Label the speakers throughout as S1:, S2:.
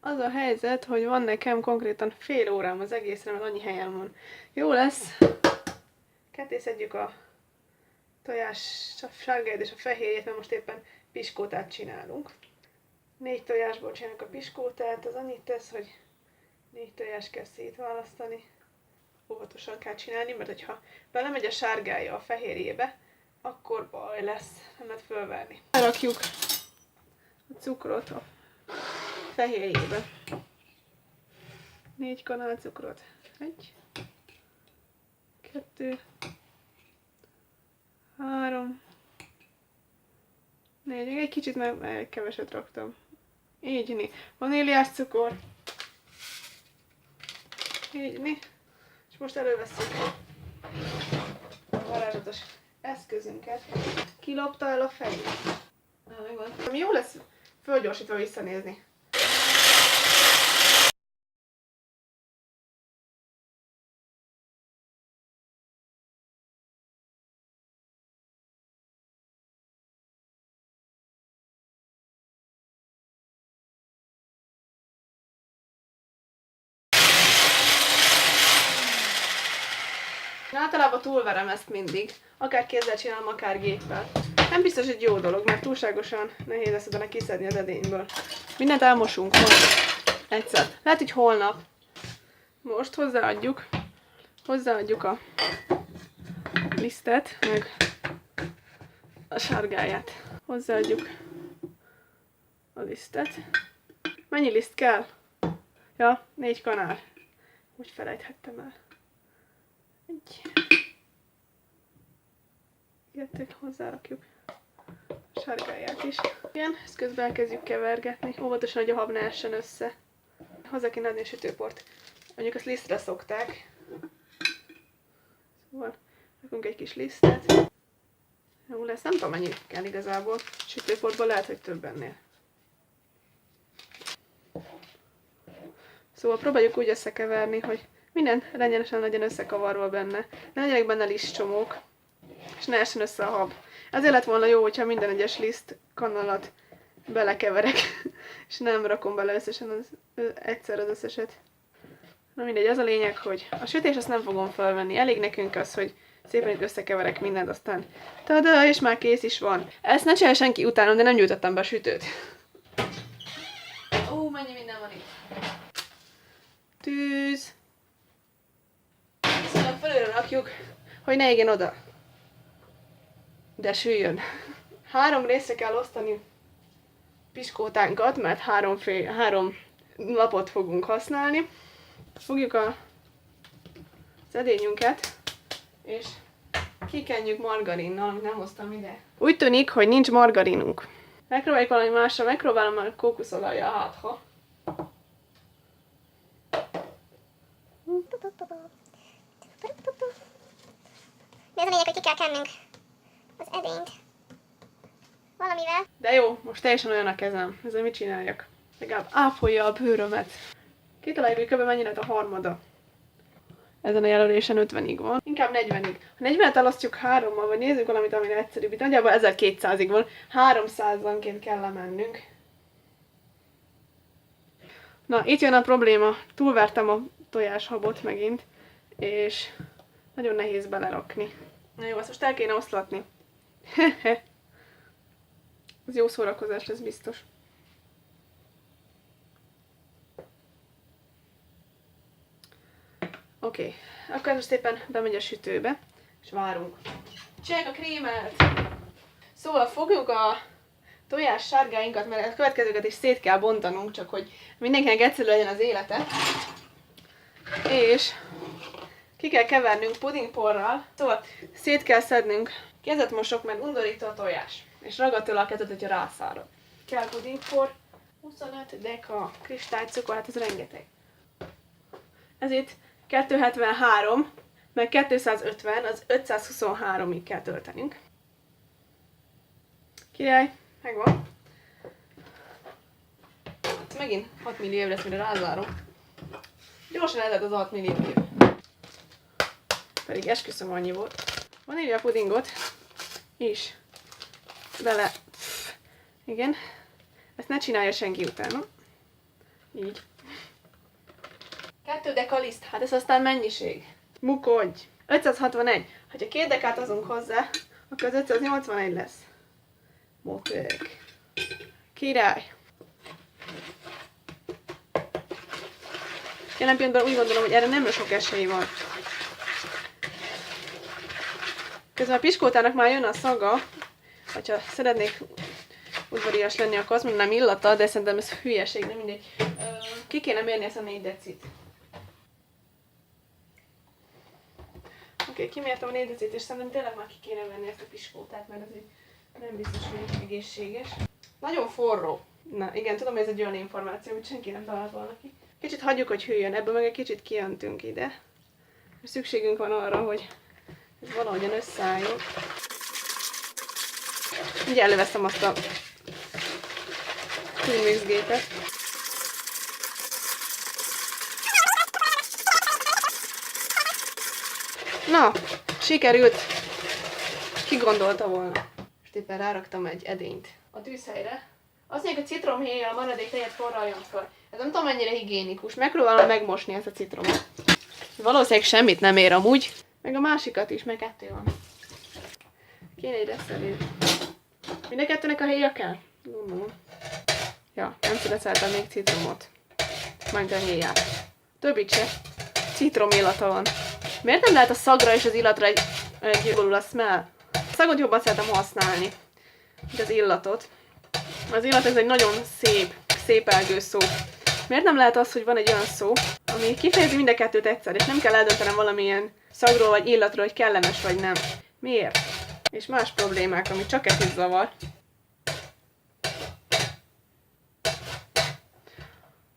S1: Az a helyzet, hogy van nekem konkrétan fél órám az egészre, mert annyi helyem van. Jó lesz. Ketté szedjük a tojás, a sárgáját és a fehérjét, mert most éppen piskótát csinálunk. 4 tojásból csináljuk a piskótát, az annyit tesz, hogy 4 tojást kell szétválasztani. Óvatosan kell csinálni, mert hogyha belemegy a sárgája a fehérjébe, akkor baj lesz, nem lehet fölverni. Elrakjuk a cukrot a fehérjébe. 4 kanál cukrot. 1, 2, 3, 4. Egy kicsit már keveset raktam. Így. Vaníliás cukor. Így. És most előveszünk a varázslatos eszközünket. Kilopta el a fejét. Megvan. Ami jó lesz fölgyorsítva visszanézni. Én általában túlverem ezt mindig, akár kézzel csinálom, akár géppel. Nem biztos egy jó dolog, mert túlságosan nehéz lesz utána kiszedni az edényből. Mindent elmosunk most. Egyszer. Lehet, hogy holnap. Most hozzáadjuk a lisztet, meg a sárgáját. Hozzáadjuk a lisztet. Mennyi liszt kell? Ja, 4 kanál. Úgy felejthettem el. 1. 2, hozzárakjuk a sárgáját is. Igen, ezt közben elkezdjük kevergetni. Óvatosan, hogy a hab ne essen össze. Hozzá kéne adni a sütőport. Mondjuk azt lisztre szokták. Szóval rakunk egy kis lisztet. Jó lesz, nem tudom mennyi kell igazából. Sütőportból lehet, hogy több ennél. Szóval próbáljuk úgy összekeverni, hogy minden legyenesen legyen összekavarva benne. Ne legyenek benne lisztcsomók, és ne essen össze a hab. Ezért lett volna jó, hogyha minden egyes liszt kanalat belekeverek, és nem rakom bele összesen egyszer az összeset. Na mindegy, az a lényeg, hogy a sütés azt nem fogom felvenni. Elég nekünk az, hogy szépen összekeverek mindent, aztán tada, és már kész is van. Ezt ne csinálja senki utána, de nem gyújtottam be a sütőt. Ó, mennyi minden van itt. Tűz. Viszonylag felőre rakjuk, hogy ne égjen oda. De süljön. 3 részre kell osztani piskótánkat, mert 3 lapot fogunk használni. Fogjuk az edényünket, és kikenjük margarinnal, amit nem hoztam ide. Úgy tűnik, hogy nincs margarinunk. Megpróbáljuk valami másra, megpróbálom a kókuszolajjal, hát ha.
S2: De ez a lényeg, hogy ki kell kennünk az edényt valamivel.
S1: De jó, most teljesen olyan a kezem. Ezzel mit csináljak? Legalább ápolja a bőrömet. Kitaláljuk, hogy kb. Mennyi lett a harmada. Ezen a jelölésen 50-ig van. Inkább 40-ig. Ha 40-et elosztjuk 3-mal, vagy nézzük valamit, ami egyszerűbb. Itt nagyjából 1200-ig van. 300-anként kell lemennünk. Na, itt jön a probléma. Túlvertem a tojáshabot megint, és nagyon nehéz belerakni. Na jó, ezt most el kéne oszlatni. Ez jó szórakozás, ez biztos. Oké, akkor most éppen bemegy a sütőbe, és várunk. Csináljuk a krémet! Szóval fogjuk a tojás sárgáinkat, mert a következőket is szét kell bontanunk, csak hogy mindenkinek egyszerű legyen az élete. És ki kell kevernünk pudingporral, szóval szét kell szednünk. Kezet mosok, mert undorító a tojás, és ragad tőle a kezed, hogyha rászárad. Kell pudingpor, 25 deka kristálycukor, hát ez rengeteg. Ez itt 273, meg 250, az 523-ig kell töltenünk. Király, megvan. Ez megint 6 millió év lesz, mire rázárom. Gyorsan el lett az 6 millió év. Pedig esküszöm annyi volt. Vanília pudingot is bele. Igen. Ezt ne csinálja senki utána. Így. 2 deka liszt, hát ez aztán mennyiség. Mukodj! 561. Ha 2 dekát hozunk hozzá, akkor az 581 lesz. Mokök. Király! Jelen pillanatban úgy gondolom, hogy erre nem sok esély van. Közben a piskótának már jön a szaga, hogyha szeretnék udvarias lenni, akkor azt mondanám illata, de szerintem ez hülyeség, nem mindegy. Ki kéne mérni ezt a 4 decit. Oké, kimértem a 4 decit, és szerintem tényleg már ki kéne venni ezt a piskótát, mert ez így nem biztos, hogy egészséges. Nagyon forró. Na igen, tudom, hogy ez egy olyan információ, amit senki nem talált volna ki. Kicsit hagyjuk, hogy hűljön, ebből meg egy kicsit kijöntünk ide. Szükségünk van arra, hogy ez valahogyan összeálljon. Ugye előveszem azt a Thermomix gépet. Na, sikerült! Ki gondolta volna? Most éppen ráraktam egy edényt a tűzhelyre. Azt mondják, hogy citromhéjjal maradék tejet forraljon föl. Ez nem tudom mennyire higiénikus. Megpróbálom megmosni ezt a citromot. Valószínűleg semmit nem ér amúgy. Meg a másikat is, meg 2 van. Kéne egy reszelő. Mind a 2-nek a héja kell? Gondolom. Ja, nem szeretem még citromot. Majd a héját. Többit se. Citrom illata van. Miért nem lehet a szagra és az illatra egy a smell? A szagot jobban szeretem használni, mint az illatot. Az illat ez egy nagyon szépelgő szó. Miért nem lehet az, hogy van egy olyan szó, ami kifejezi mind a 2-t egyszer, és nem kell eldöntenem valamilyen szagról vagy illatról, hogy kellemes vagy nem. Miért? És más problémák, ami csak ezt is zavar.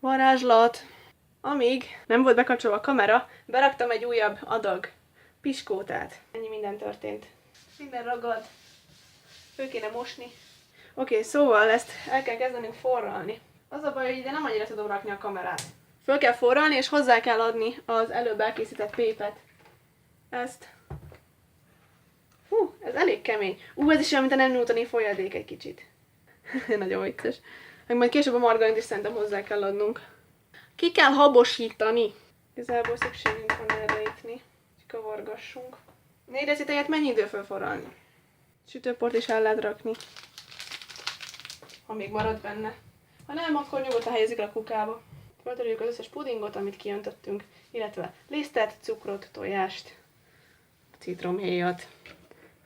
S1: Varázslat. Amíg nem volt bekapcsolva a kamera, beraktam egy újabb adag piskótát. Ennyi minden történt. Minden ragad. Föl kéne mosni. Oké, szóval ezt el kell kezdenünk forralni. Az a baj, hogy ide nem annyira tudom rakni a kamerát. Föl kell forralni, és hozzá kell adni az előbb elkészített pépet. Ezt. Ez elég kemény. Ez is olyan, mint a nem newtoni folyadék egy kicsit. Nagyon vicces. Meg majd később a margarint is szerintem hozzá kell adnunk. Ki kell habosítani. Igazából szükségünk van erre itt, hogy kavargassunk. 4 decitejet mennyi idő felforralni? Sütőport is el lehet rakni. Ha még marad benne. Ha nem, akkor nyugodtan helyezzük a kukába. Feltörjük az összes pudingot, amit kijöntöttünk, illetve lisztet, cukrot, tojást, citromhéjat.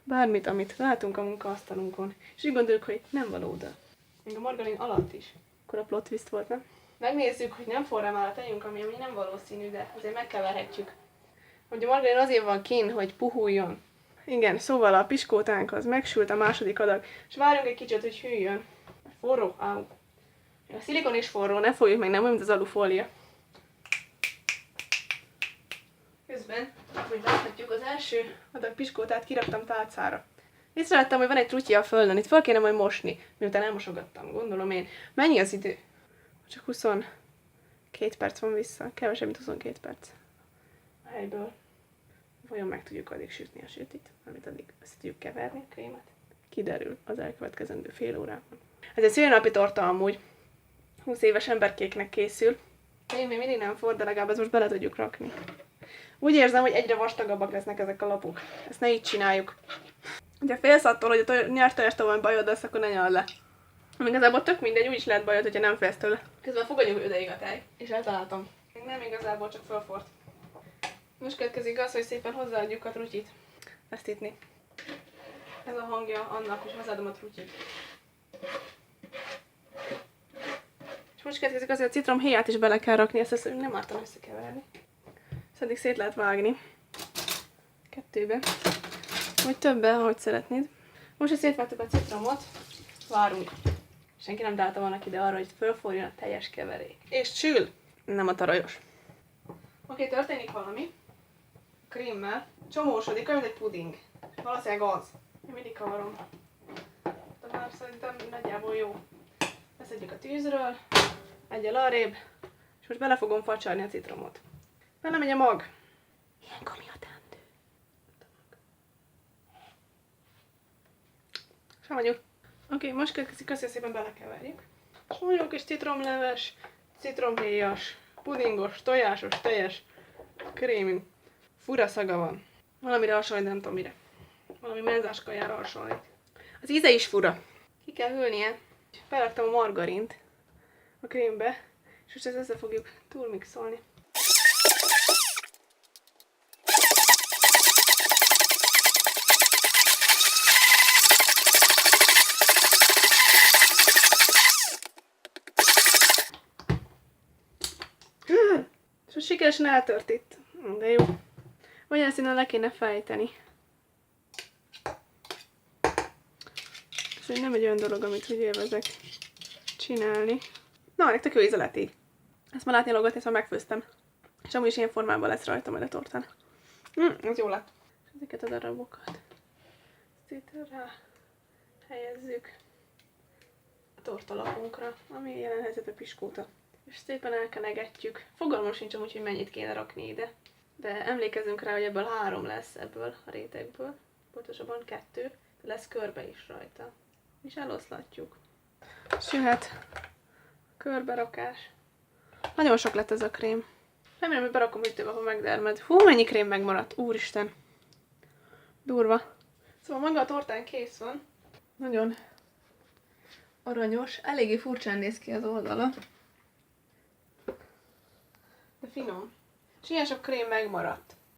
S1: Bármit, amit látunk a munkaasztalunkon. És úgy gondoljuk, hogy nem való oda. Még a margarin alatt is. Akkor a plot twist volt, nem? Megnézzük, hogy nem forrá már a tejünk, ami nem valószínű, de azért megkeverhetjük. Hogy a margarin azért van kín, hogy puhuljon. Igen, szóval a piskótánk az megsült a második adag, és várjunk egy kicsit, hogy hűljön. Forró, áll. A szilikon is forró, ne fogjuk meg, nem olyan, mint az alufólia. Közben, hogy láthatjuk, az első adag piskótát kiraktam tálcára. Észrevettem, hogy van egy trutyi a földön, itt fel kéne majd mosni, miután elmosogattam, gondolom én. Mennyi az idő? Csak 22 perc van vissza, kevesebb, mint 22 perc a helyből. Vajon meg tudjuk addig sütni a sütit, amit addig össze tudjuk keverni a krémet? Kiderül az elkövetkezendő fél órában. Ez egy szülinapi torta amúgy. 20 éves emberkéknek készül. Én még mindig nem forr, de legalább ezt most bele tudjuk rakni. Úgy érzem, hogy egyre vastagabbak lesznek ezek a lapok. Ezt ne így csináljuk. Ugye félsz attól, hogy a nyertojástól van bajod lesz, akkor ne nyald le. Igazából tök mindegy, úgy is lehet bajod, hogyha nem félsz tőle. Közben fogadjuk odaig a tej. És eltaláltam. Még nem igazából, csak fölfort. Most következik az, hogy szépen hozzáadjuk a trutyit. Ezt itt. Ez a hangja annak, hogy hozzáadom a trutyit. És most következik az, hogy a citromhéját is bele kell rakni, ezt nem ártam összekeverni. Ezt eddig szét lehet vágni. 2-be. Vagy többe, ahogy szeretnéd. Most, hogy szétvágtuk a citromot, várunk. Senki nem találta volna ide arra, hogy fölforjon a teljes keverék. És csül! Nem a tarajos. Oké, történik valami. A krémmel. Csomósodik, olyan, mint egy puding. Valószínűleg az. Én mindig kavarom. De már szerintem nagyjából jó. Leszedjük a tűzről. Egyel arrébb. És most bele fogom facsarni a citromot. Belemegy a mag. Ilyenkor mi a teendő? Savanyú. Oké, most következik, azt szépen belekeverjük. Súlyok és citromleves, citromhéjas, pudingos, tojásos, teljes krémű. Fura szaga van. Valamire hasonlít, nem tudom mire. Valami menzás kajára hasonlít. Az íze is fura. Ki kell hűlnie. Beraktam a margarint a krémbe, és most ezt össze fogjuk túlmixolni. És most sikeresen eltört itt. De jó. Olyan színen le kéne fejteni. Ez nem egy olyan dolog, amit úgy élvezek csinálni. Na, ennek tök jó íze lett így. Ezt már látni a logot, ezt már megfőztem. És amúgy is ilyen formában lesz rajta majd a tortán. Ez jó lett. És ezeket a darabokat ezt itt rá helyezzük a tortalapunkra, ami jelen helyzetben piskóta. És szépen elkenegetjük. Fogalmam sincs amúgy, hogy mennyit kéne rakni ide. De emlékezzünk rá, hogy ebből 3 lesz ebből a rétegből. Pontosabban 2. De lesz körbe is rajta. És eloszlatjuk. És jöhet körberakás. Nagyon sok lett ez a krém. Remélem, hogy berakom hűtőbe, ha megdermed. Hú, mennyi krém megmaradt. Úristen. Durva. Szóval maga a tortán kész van. Nagyon aranyos. Eléggé furcsán néz ki az oldala. De finom. És ilyen sok krém megmaradt.